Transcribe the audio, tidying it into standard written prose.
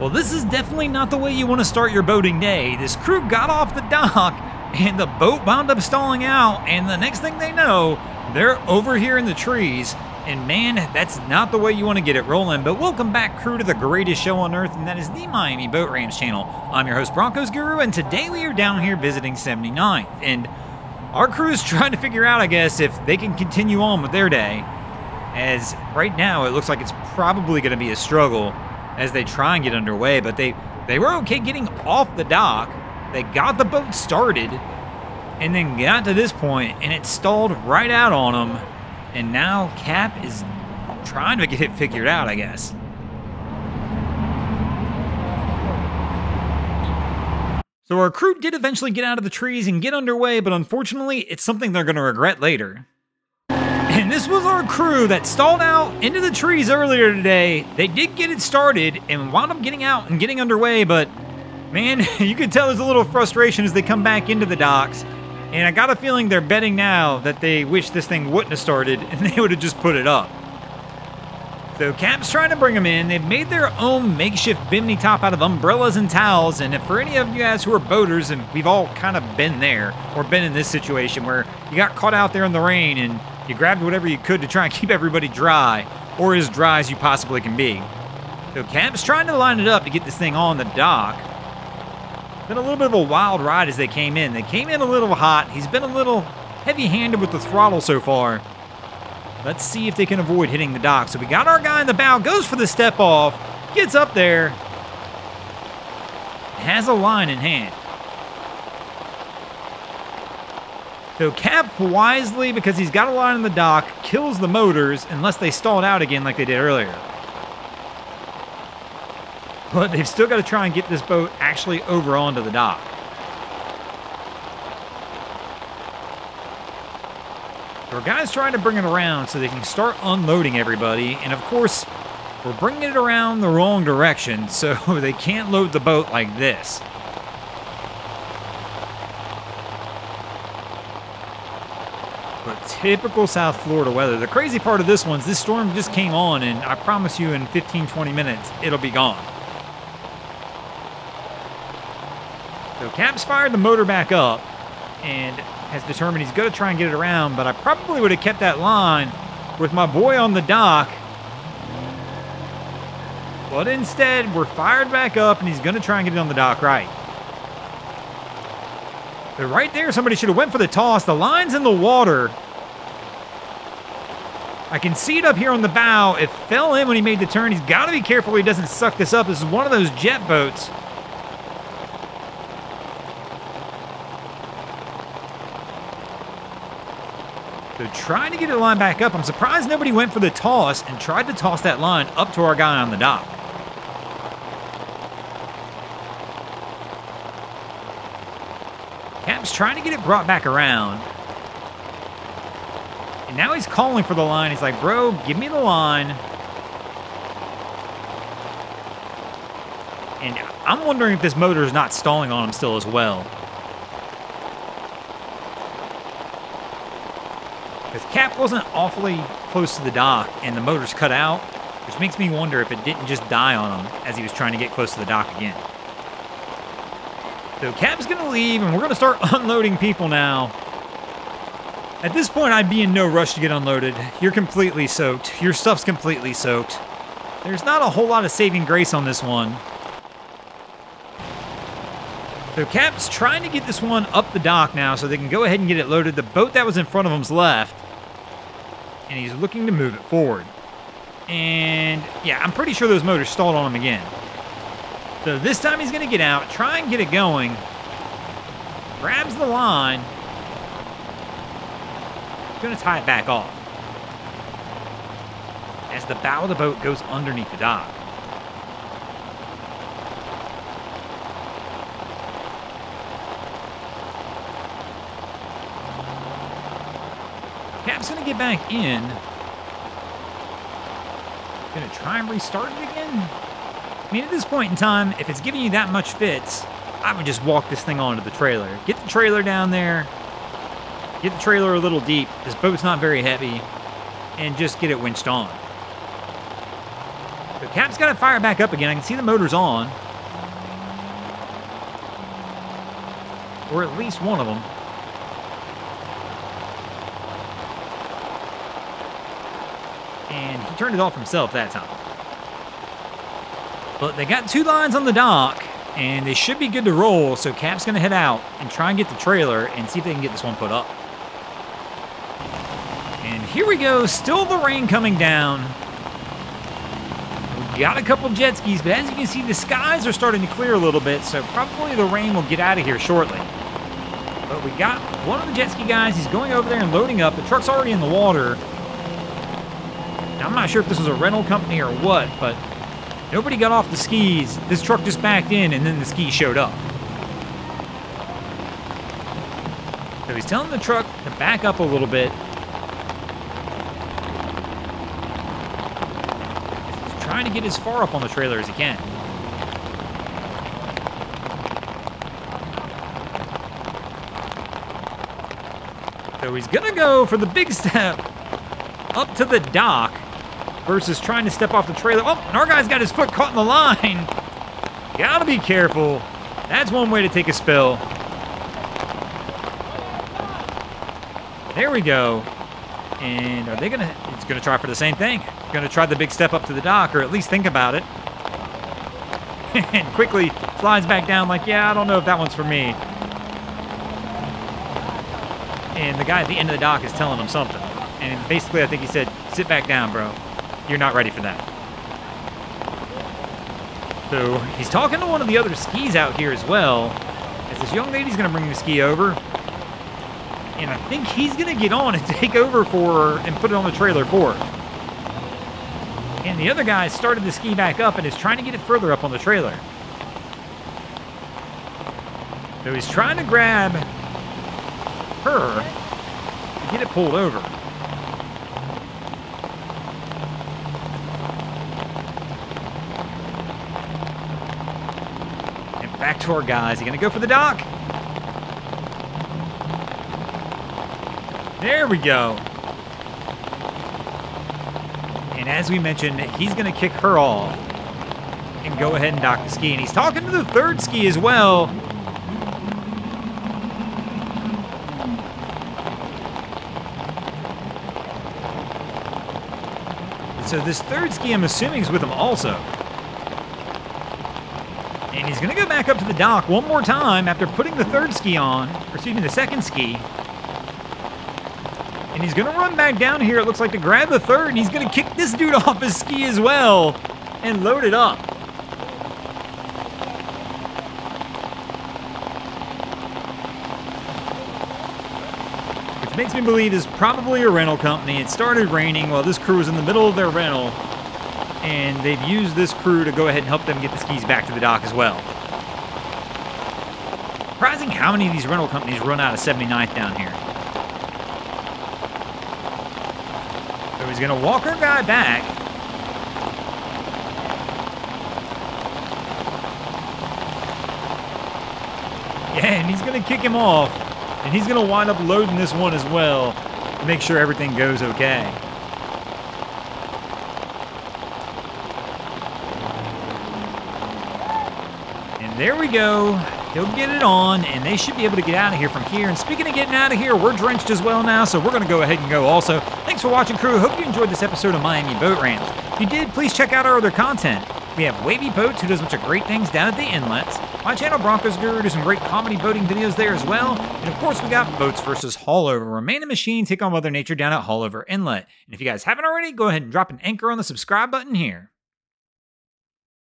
Well, this is definitely not the way you want to start your boating day. This crew got off the dock and the boat wound up stalling out, and the next thing they know, they're over here in the trees. And man, that's not the way you want to get it rolling. But welcome back, crew, to the greatest show on earth, and that is the Miami Boat Ramps channel. I'm your host, Broncos Guru, and today we are down here visiting 79th. And our crew is trying to figure out, I guess, if they can continue on with their day. As right now, it looks like it's probably going to be a struggle as they try and get underway. But they were okay getting off the dock. They got the boat started and then got to this point, and it stalled right out on them. And now Cap is trying to get it figured out, I guess. So our crew did eventually get out of the trees and get underway, but unfortunately, it's something they're going to regret later. And this was our crew that stalled out into the trees earlier today. They did get it started and wound up getting out and getting underway, but man, you can tell there's a little frustration as they come back into the docks. And I got a feeling they're betting now that they wish this thing wouldn't have started and they would have just put it up. So Cap's trying to bring them in. They've made their own makeshift bimini top out of umbrellas and towels. And if for any of you guys who are boaters, and we've all kind of been there or been in this situation where you got caught out there in the rain and you grabbed whatever you could to try and keep everybody dry, or as dry as you possibly can be. So Cap's trying to line it up to get this thing on the dock. Been a little bit of a wild ride as they came in. They came in a little hot. He's been a little heavy-handed with the throttle so far. Let's see if they can avoid hitting the dock. So we got our guy in the bow, goes for the step off, gets up there, has a line in hand. So Cap wisely, because he's got a line in the dock, kills the motors unless they stall it out again like they did earlier. But they've still got to try and get this boat actually over onto the dock. So our guy's trying to bring it around so they can start unloading everybody. And of course, we're bringing it around the wrong direction, so they can't load the boat like this. But typical South Florida weather. The crazy part of this one is this storm just came on, and I promise you in 15-20 minutes, it'll be gone. So Cap's fired the motor back up and has determined he's going to try and get it around, but I probably would have kept that line with my boy on the dock. But instead, we're fired back up, and he's going to try and get it on the dock right. But right there, somebody should have went for the toss. The line's in the water. I can see it up here on the bow. It fell in when he made the turn. He's got to be careful he doesn't suck this up. This is one of those jet boats. So trying to get the line back up. I'm surprised nobody went for the toss and tried to toss that line up to our guy on the dock. Cap's trying to get it brought back around. And now he's calling for the line. He's like, bro, give me the line. And I'm wondering if this motor is not stalling on him still as well. Because Cap wasn't awfully close to the dock and the motor's cut out, which makes me wonder if it didn't just die on him as he was trying to get close to the dock again. So Cap's going to leave, and we're going to start unloading people now. At this point, I'd be in no rush to get unloaded. You're completely soaked. Your stuff's completely soaked. There's not a whole lot of saving grace on this one. So Cap's trying to get this one up the dock now so they can go ahead and get it loaded. The boat that was in front of him's left, and he's looking to move it forward. And yeah, I'm pretty sure those motors stalled on him again. So this time he's going to get out, try and get it going. Grabs the line. He's going to tie it back off as the bow of the boat goes underneath the dock. Cap's going to get back in. Going to try and restart it again. I mean, at this point in time, if it's giving you that much fits, I would just walk this thing onto the trailer. Get the trailer down there. Get the trailer a little deep. This boat's not very heavy. And just get it winched on. So Cap's got to fire it back up again. I can see the motor's on. Or at least one of them. And he turned it off himself that time. But they got 2 lines on the dock, and they should be good to roll, so Cap's going to head out and try and get the trailer and see if they can get this one put up. And here we go, still the rain coming down. We got a couple jet skis, but as you can see, the skies are starting to clear a little bit, so probably the rain will get out of here shortly. But we got one of the jet ski guys. He's going over there and loading up. The truck's already in the water. Now, I'm not sure if this was a rental company or what, but nobody got off the skis. This truck just backed in, and then the skis showed up. So he's telling the truck to back up a little bit. He's trying to get as far up on the trailer as he can. So he's going to go for the big step up to the dock versus trying to step off the trailer. Oh, and our guy's got his foot caught in the line. Gotta be careful. That's one way to take a spill. There we go. And are they going to... It's going to try for the same thing. Going to try the big step up to the dock, or at least think about it. And quickly slides back down like, yeah, I don't know if that one's for me. And the guy at the end of the dock is telling him something. And basically, I think he said, sit back down, bro. You're not ready for that. So he's talking to one of the other skis out here as well. As this young lady's going to bring the ski over. And I think he's going to get on and take over for her and put it on the trailer for her. And the other guy started the ski back up and is trying to get it further up on the trailer. So he's trying to grab her to get it pulled over. And back to our guys. He's going to go for the dock. There we go. And as we mentioned, he's going to kick her off and go ahead and dock the ski. And he's talking to the third ski as well. So this third ski, I'm assuming, is with him also. And he's going to go back up to the dock one more time after putting the third ski on, or excuse me, the second ski. And he's going to run back down here, it looks like, to grab the third, and he's going to kick this dude off his ski as well and load it up. Which makes me believe is probably a rental company. It started raining while this crew was in the middle of their rental, and they've used this crew to go ahead and help them get the skis back to the dock as well. Surprising how many of these rental companies run out of 79th down here. So he's going to walk our guy back. Yeah, and he's going to kick him off. And he's going to wind up loading this one as well to make sure everything goes okay. And there we go. He'll get it on, and they should be able to get out of here from here. And speaking of getting out of here, we're drenched as well now, so we're going to go ahead and go also. Thanks for watching, crew. Hope you enjoyed this episode of Miami Boat Rants. If you did, please check out our other content. We have Wavy Boats, who does a bunch of great things down at the inlets. My channel, Broncos Guru, does some great comedy boating videos there as well. And of course, we got Boats versus Haulover, where man and machine take on Mother Nature down at Haulover Inlet. And if you guys haven't already, go ahead and drop an anchor on the subscribe button here.